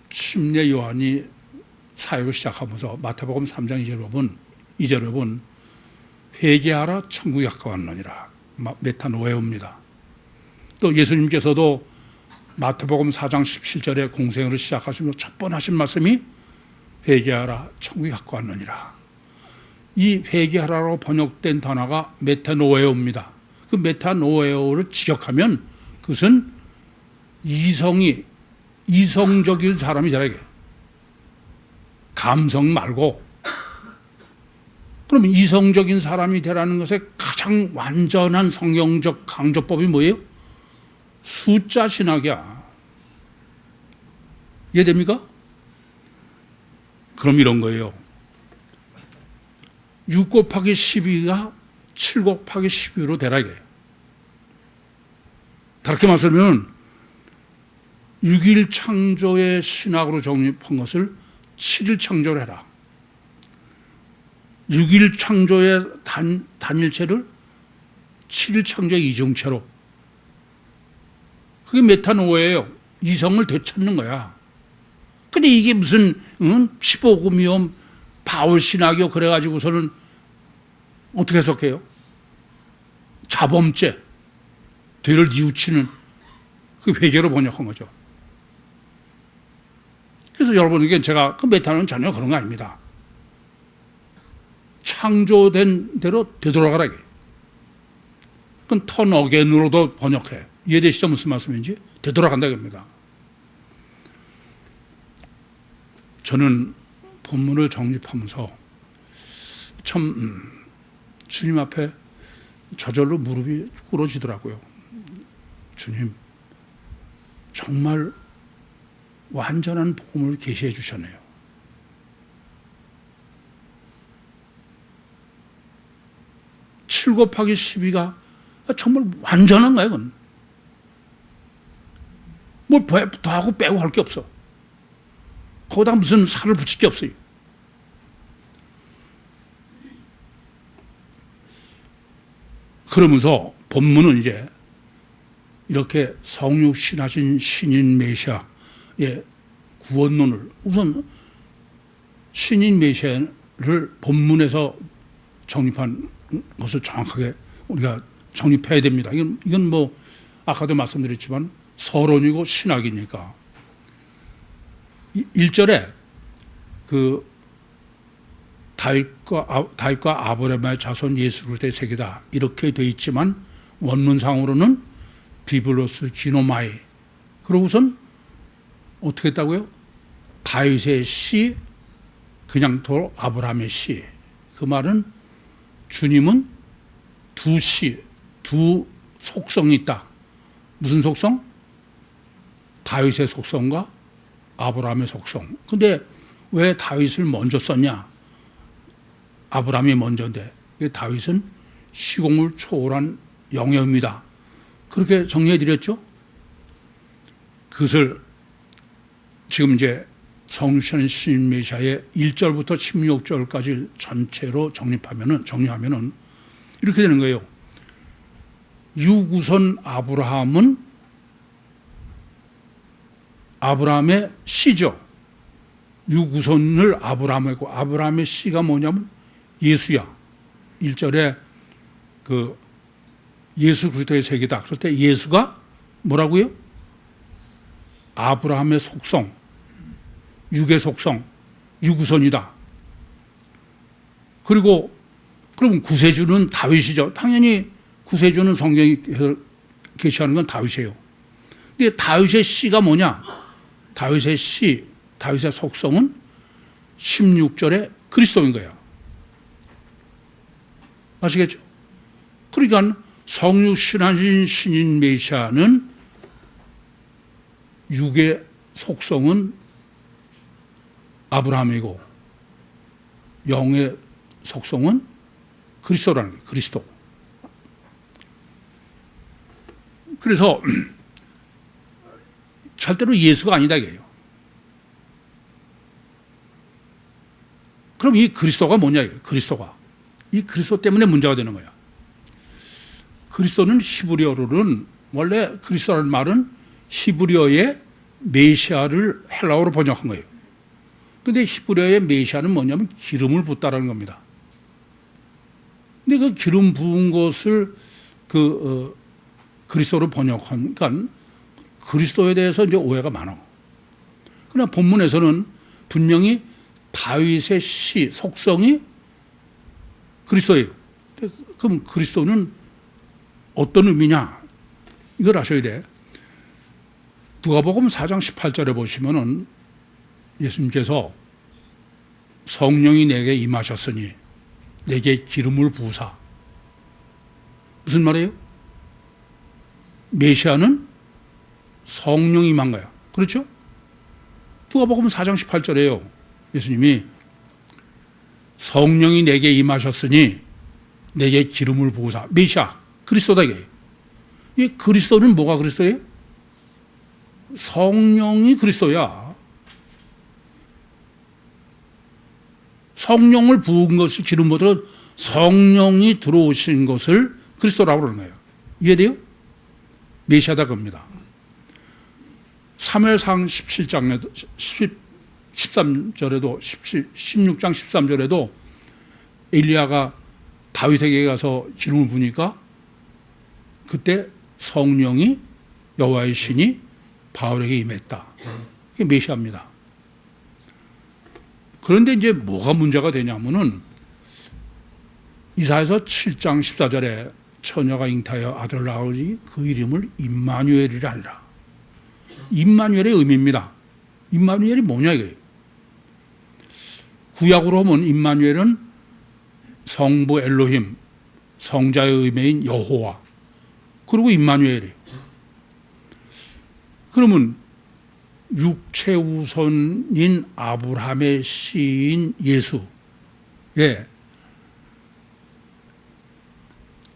침례 요한이 사역을 시작하면서 마태복음 3장 2절에 보면 회개하라 천국이 가까웠느니라 메타노에오입니다. 또 예수님께서도 마태복음 4장 17절에 공생애를 시작하시면서 첫 번 하신 말씀이 회개하라 천국이 가까웠느니라. 이 회개하라고 번역된 단어가 메타노에오입니다. 그 메타노에오를 직역하면 그것은 이성적인 사람이잖아요. 감성 말고. 그럼 이성적인 사람이 되라는 것의 가장 완전한 성경적 강조법이 뭐예요? 숫자 신학이야. 이해됩니까? 그럼 이런 거예요. 6 곱하기 12가 7 곱하기 12로 되라 이거예요. 다르게 말하면 6일 창조의 신학으로 정립한 것을 7일 창조를 해라. 6일 창조의 단일체를 7일 창조의 이중체로. 그게 메타노예요. 이성을 되찾는 거야. 근데 이게 무슨 15금이요 바울 신학이요 그래가지고서는 어떻게 해석해요? 자범죄, 죄를 뉘우치는 그 회개로 번역한 거죠. 그래서 여러분에게 제가 그 메타는 전혀 그런 거 아닙니다. 창조된 대로 되돌아가라. 그건 턴 어게인으로도 번역해. 이해되시죠? 무슨 말씀인지? 되돌아간다 겁니다. 저는 본문을 정립하면서 참 주님 앞에 저절로 무릎이 꿇어지더라고요. 주님, 정말 완전한 복음을 계시해 주셨네요. 칠 곱하기 12가 정말 완전한 거예요. 그건. 뭘 더하고 빼고 할 게 없어. 거기다 무슨 살을 붙일 게 없어요. 그러면서 본문은 이제 이렇게 성육신하신 신인 메시아의 구원론을 우선 신인 메시아를 본문에서 정립한 것을 정확하게 우리가 정립해야 됩니다. 이건 뭐 아까도 말씀드렸지만 서론이고 신학이니까 1절에 그 다윗과 아브라함의 자손 예수 그리스도의 세계다 이렇게 돼 있지만 원문상으로는 비블로스 기노마이 그러고선 어떻게 했다고요? 다윗의 씨 그냥 또 아브라함의 씨. 그 말은 주님은 두 씨, 두 속성이 있다. 무슨 속성? 다윗의 속성과 아브라함의 속성. 근데 왜 다윗을 먼저 썼냐? 아브라함이 먼저인데 다윗은 시공을 초월한 영역입니다. 그렇게 정리해 드렸죠? 그것을 지금 이제 성육신하신 신인 메시아의 1절부터 16절까지 전체로 정리하면은 이렇게 되는 거예요. 유구선 아브라함은 아브라함의 씨죠. 유구선을 아브라함이고 아브라함의 씨가 뭐냐면 예수야. 1절에 그 예수 그리스도의 세계다. 그럴 때 예수가 뭐라고요? 아브라함의 속성, 육의 속성, 유구선이다. 그리고 그럼 구세주는 다윗이죠. 당연히 구세주는 성경이 계시하는 건 다윗이에요. 근데 다윗의 씨가 뭐냐? 다윗의 씨, 다윗의 속성은 16절에 그리스도인 거예요. 아시겠죠? 그러니까 성육신하신 신인 메시아는 육의 속성은 아브라함이고 영의 속성은 그리스도라는 거예요. 그리스도. 그래서 절대로 예수가 아니다 이게요. 그럼 이 그리스도가 뭐냐 이게요. 그리스도가. 이 그리스도 때문에 문제가 되는 거야. 그리스도는 히브리어로는 원래 그리스도라는 말은 히브리어의 메시아를 헬라어로 번역한 거예요. 근데 히브리어의 메시아는 뭐냐면 기름을 붓다라는 겁니다. 근데 그 기름 부은 것을 그리스도로 번역하니까 그리스도에 대해서 이제 오해가 많아. 그러나 본문에서는 분명히 다윗의 씨 속성이 그리스도예요. 그럼 그리스도는 어떤 의미냐? 이걸 아셔야 돼. 누가복음 4장 18절에 보시면은 예수님께서 성령이 내게 임하셨으니 내게 기름을 부으사. 무슨 말이에요? 메시아는 성령이 임한 거야. 그렇죠? 누가복음 4장 18절에요. 예수님이 성령이 내게 임하셨으니 내게 기름을 부으사. 메시아, 그리스도다 이게. 이 그리스도는 뭐가 그리스도예요? 성령이 그리스도야. 성령을 부은 것을 기름보다 성령이 들어오신 것을 그리스도라고 그러는 거예요. 이해돼요? 메시아다 겁니다. 사무엘상 17장에도 13절에도 16장 13절에도 엘리야가 다윗에게 가서 기름을 부으니까 그때 성령이 여호와의 신이 바울에게 임했다. 이게 메시아입니다. 그런데 이제 뭐가 문제가 되냐면은 이사야서 7장 14절에 처녀가 잉타하여 아들을 낳으니 그 이름을 임마누엘이라 하리라. 임마누엘의 의미입니다. 임마누엘이 뭐냐 이거예요. 구약으로 보면 임마누엘은 성부 엘로힘, 성자의 의미인 여호와, 그리고 임마누엘이에요. 그러면 육체 우선인 아브라함의 씨인 예수, 예,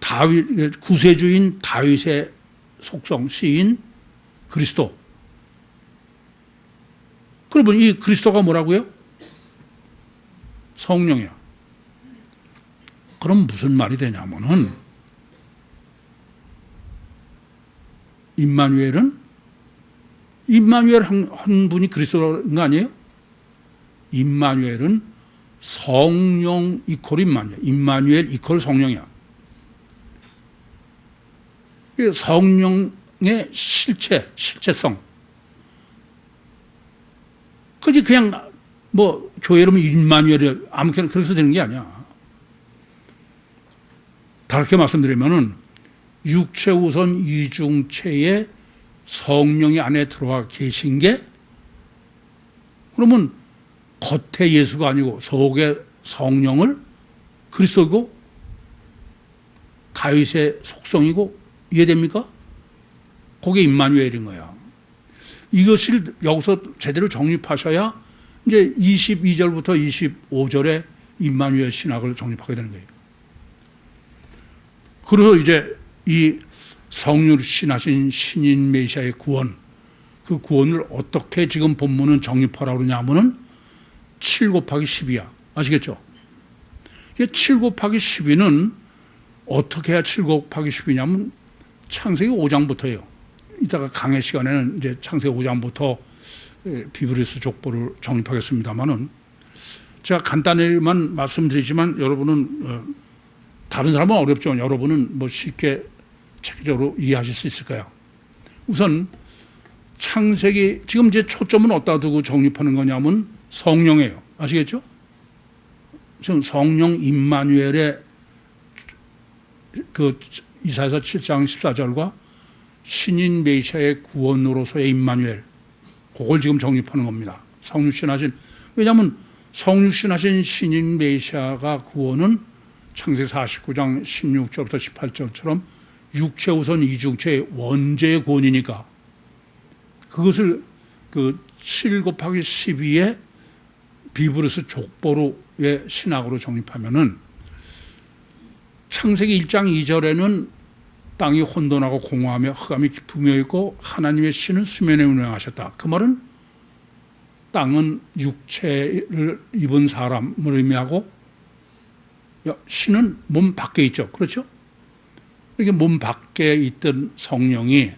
다윗 구세주인 다윗의 속성 씨인 그리스도. 그러면 이 그리스도가 뭐라고요? 성령이야. 그럼 무슨 말이 되냐면은 임마누엘 한 분이 그리스도인 거 아니에요? 임마누엘은 성령 이퀄 임마누엘. 임마누엘 이퀄 성령이야. 성령의 실체성. 그지 그냥 뭐 교회 이름은 임마누엘이 아무렇게나 그렇게 되는 게 아니야. 다르게 말씀드리면은 육체 우선 이중체의 성령이 안에 들어와 계신 게, 그러면 겉에 예수가 아니고 속에 성령을 그리스도고 다윗의 속성이고, 이해됩니까? 그게 임마누엘인 거야. 이것을 여기서 제대로 정립하셔야 이제 22절부터 25절에 임마누엘 신학을 정립하게 되는 거예요. 그래서 이제 이 성육신하신 신인 메시아의 구원, 그 구원을 어떻게 지금 본문은 정립하라고 그러냐면은 7 곱하기 12야. 아시겠죠? 이게 7 곱하기 12는 어떻게 해야 7 곱하기 10이냐면 창세기 5장부터예요. 이따가 강의 시간에는 이제 창세기 5장부터 비브리스 족보를 정립하겠습니다만은, 제가 간단히만 말씀드리지만 여러분은 다른 사람은 어렵죠. 여러분은 뭐 쉽게 체계적으로 이해하실 수 있을 거예요. 우선 창세기, 지금 이제 초점은 어디다 두고 정립하는 거냐면 성령이에요. 아시겠죠? 지금 성령 임마누엘의 그 이사야서 7장 14절과 신인 메시아의 구원으로서의 임마누엘, 그걸 지금 정립하는 겁니다. 성육신하신, 왜냐하면 성육신하신 신인 메시아가 구원은 창세기 49장 16절부터 18절처럼 육체 우선 이중체의 원죄의 구원이니까, 그것을 그 7 곱하기 12의 비브리스 족보로의 신학으로 정립하면은 창세기 1장 2절에는 땅이 혼돈하고 공허하며 흑암이 깊으며 있고 하나님의 신은 수면에 운행하셨다. 그 말은 땅은 육체를 입은 사람을 의미하고 신은 몸 밖에 있죠. 그렇죠? 이렇게 몸 밖에 있던 성령이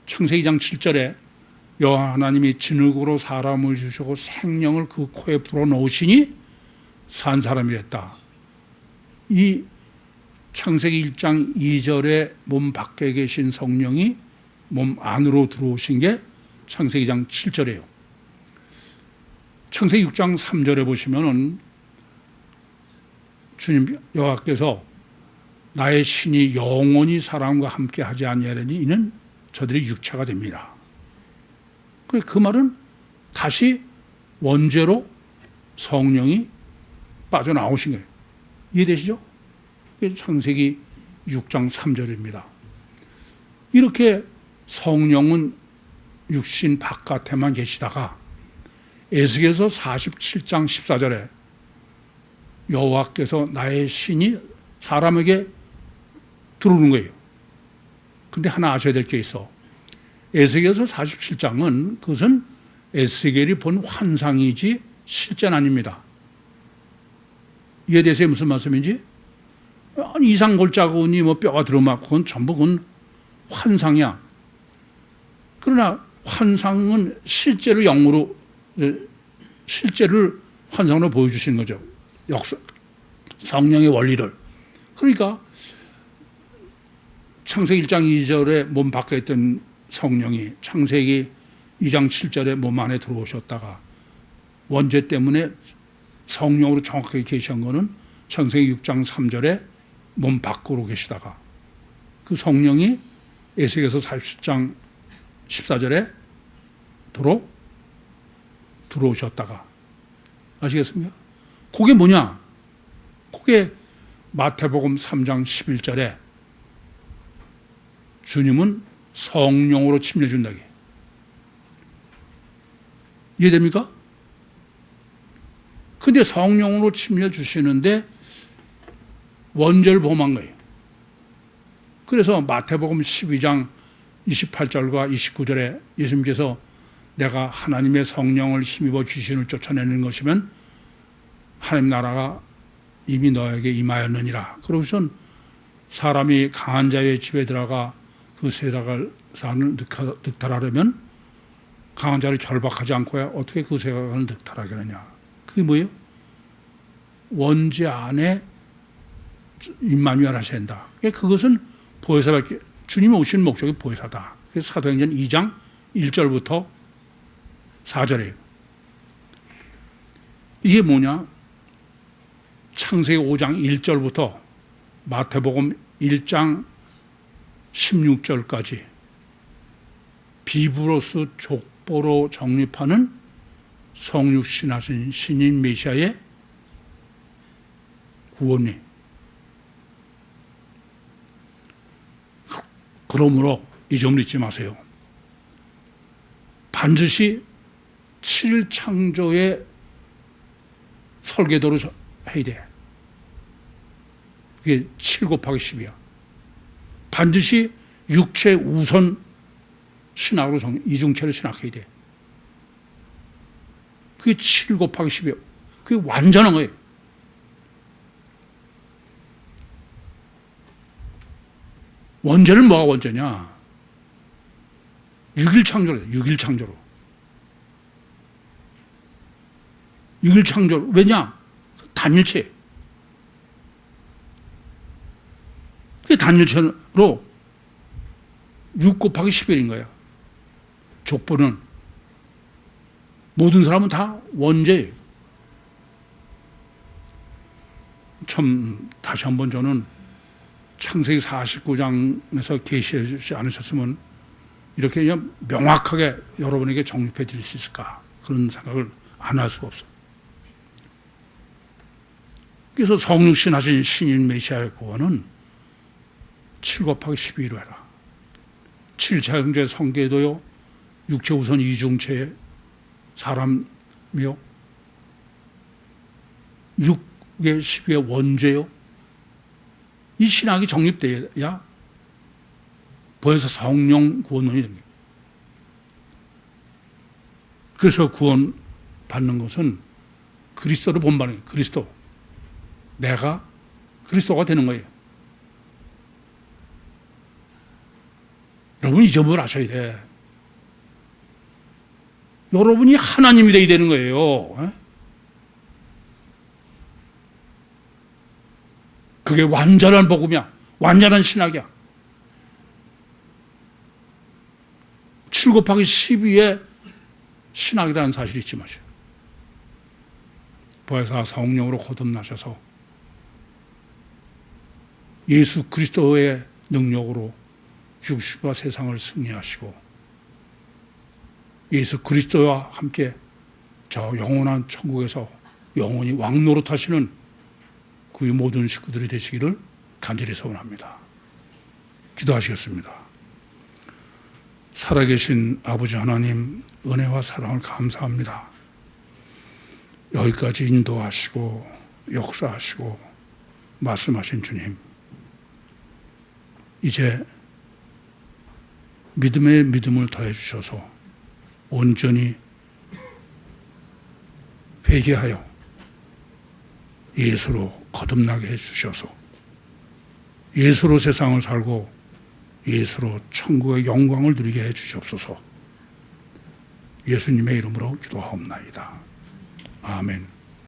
창세기 2장 7절에 여호와 하나님이 진흙으로 사람을 주시고 생명을 그 코에 불어넣으시니 산 사람이 됐다. 이 창세기 1장 2절에 몸 밖에 계신 성령이 몸 안으로 들어오신 게 창세기 2장 7절이에요. 창세기 6장 3절에 보시면은 주님 여호와께서 나의 신이 영원히 사람과 함께 하지 아니하려니 이는 저들이 육체가 됩니다. 그 말은 다시 원죄로 성령이 빠져나오신 거예요. 이해되시죠? 창세기 6장 3절입니다. 이렇게 성령은 육신 바깥에만 계시다가 에스겔서 47장 14절에 여호와께서 나의 신이 사람에게 들어오는 거예요. 근데 하나 아셔야 될 게 있어. 에스겔서 47장은 그것은 에스겔이 본 환상이지 실제는 아닙니다. 이해되세요? 무슨 말씀인지? 아니, 이상골짜기니 뭐 뼈가 들어맞고 그건 전부 그건 환상이야. 그러나 환상은 실제로 영으로 실제를 환상으로 보여주시는 거죠. 역사, 성령의 원리를. 그러니까 창세기 1장 2절에 몸 밖에 있던 성령이 창세기 2장 7절에 몸 안에 들어오셨다가 원죄 때문에 성령으로 정확하게 계신 거는 창세기 6장 3절에 몸 밖으로 계시다가 그 성령이 에스겔서 47장 14절에 들어오셨다가 아시겠습니까? 그게 뭐냐? 그게 마태복음 3장 11절에 주님은 성령으로 침례준다게. 이해됩니까? 근데 성령으로 침례 주시는데 원죄를 범한 거예요. 그래서 마태복음 12장 28절과 29절에 예수님께서 내가 하나님의 성령을 힘입어 귀신을 쫓아내는 것이면 하나님 나라가 이미 너에게 임하였느니라. 그러고선 사람이 강한 자의 집에 들어가 그 세상을 득탈하려면 강한 자를 결박하지 않고야 어떻게 그 세상을 득탈하겠느냐. 그게 뭐예요? 원죄 안에 임마누엘 하셔야 한다. 그것은 보혜사밖에, 주님이 오신 목적이 보혜사다. 그래서 사도행전 2장 1절부터 4절이에요. 이게 뭐냐? 창세기 5장 1절부터 마태복음 1장 16절까지 비브로스 족보로 정립하는 성육신하신 신인 메시아의 구원이. 그러므로 이 점을 잊지 마세요. 반드시 7창조의 설계도로 해야 돼. 그게 7 곱하기 10이야. 반드시 육체 우선 신학으로 이중체를 신학해야 돼. 그게 7 곱하기 10이에요. 그게 완전한 거예요. 원죄는 뭐가 원죄냐? 6일 창조로. 6일 창조로. 6일 창조로. 왜냐? 단일체. 그게 단일체로 6 곱하기 11인 거예요. 족보는. 모든 사람은 다 원죄예요. 참 다시 한번 저는 창세기 49장에서 계시해 주지 않으셨으면 이렇게 그냥 명확하게 여러분에게 정립해 드릴 수 있을까, 그런 생각을 안 할 수가 없어요. 그래서 성육신 하신 신인 메시아의 구원은 7 곱하기 12로 해라. 7차형제 성계도요, 육체 우선 이중체의 사람이요, 6의 12의 원죄요. 이 신학이 정립돼야 보혜사 성령 구원론이 됩니다. 그래서 구원 받는 것은 그리스도를 본받는 거예요. 그리스도. 내가 그리스도가 되는 거예요. 여러분 이 점을 아셔야 돼. 여러분이 하나님이 되어야 되는 거예요. 그게 완전한 복음이야. 완전한 신학이야. 7 곱하기 12의 신학이라는 사실을 잊지 마세요. 보혜사 성령으로 거듭나셔서 예수 그리스도의 능력으로 육신과 세상을 승리하시고 예수 그리스도와 함께 저 영원한 천국에서 영원히 왕노릇하시는 그의 모든 식구들이 되시기를 간절히 소원합니다. 기도하시겠습니다. 살아계신 아버지 하나님, 은혜와 사랑을 감사합니다. 여기까지 인도하시고 역사하시고 말씀하신 주님, 이제 믿음에 믿음을 더해 주셔서 온전히 회개하여 예수로 거듭나게 해 주셔서 예수로 세상을 살고 예수로 천국의 영광을 누리게 해 주시옵소서. 예수님의 이름으로 기도하옵나이다. 아멘.